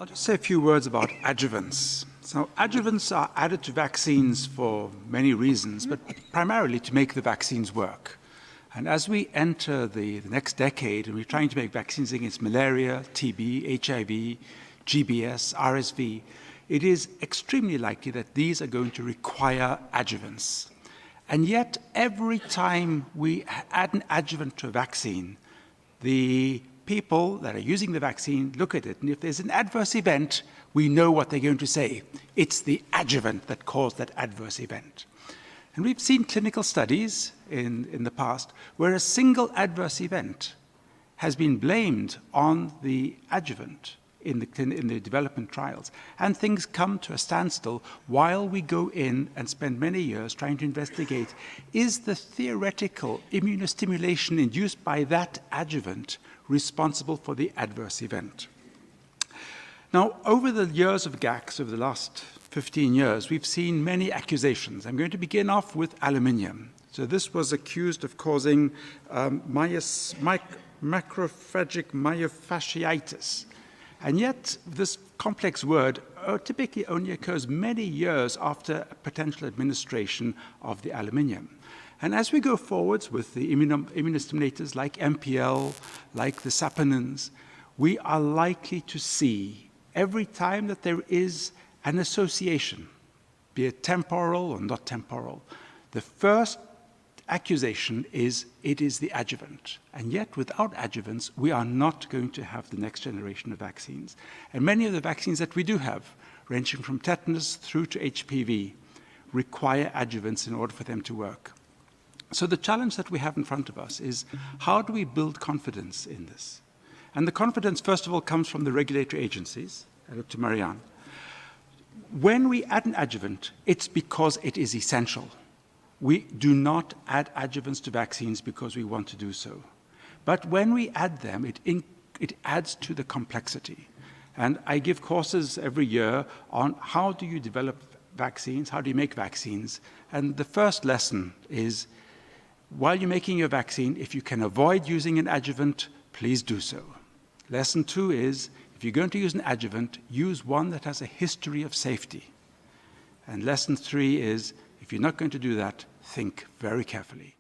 I'll just say a few words about adjuvants. So adjuvants are added to vaccines for many reasons, but primarily to make the vaccines work. And as we enter the next decade, and we're trying to make vaccines against malaria, TB, HIV, GBS, RSV, it is extremely likely that these are going to require adjuvants. And yet, every time we add an adjuvant to a vaccine, the people that are using the vaccine look at it, and if there's an adverse event, we know what they're going to say. It's the adjuvant that caused that adverse event. And we've seen clinical studies in the past where a single adverse event has been blamed on the adjuvant in the development trials, and things come to a standstill while we go in and spend many years trying to investigate, is the theoretical immunostimulation induced by that adjuvant responsible for the adverse event? Now, over the years of GACS, over the last 15 years, we've seen many accusations. I'm going to begin off with aluminium. So this was accused of causing macrophagic myofasciitis. And yet, this complex word typically only occurs many years after a potential administration of the aluminium. And as we go forwards with the immunostimulators like MPL, like the saponins, we are likely to see every time that there is an association, be it temporal or not temporal, the first accusation is it is the adjuvant. And yet, without adjuvants, we are not going to have the next generation of vaccines. And many of the vaccines that we do have, ranging from tetanus through to HPV, require adjuvants in order for them to work. So the challenge that we have in front of us is, how do we build confidence in this? And the confidence, first of all, comes from the regulatory agencies. I look to Marianne. When we add an adjuvant, it's because it is essential. We do not add adjuvants to vaccines because we want to do so. But when we add them, it adds to the complexity. And I give courses every year on how do you develop vaccines, how do you make vaccines. And the first lesson is, while you're making your vaccine, if you can avoid using an adjuvant, please do so. Lesson 2 is, if you're going to use an adjuvant, use one that has a history of safety. And lesson 3 is, if you're not going to do that, think very carefully.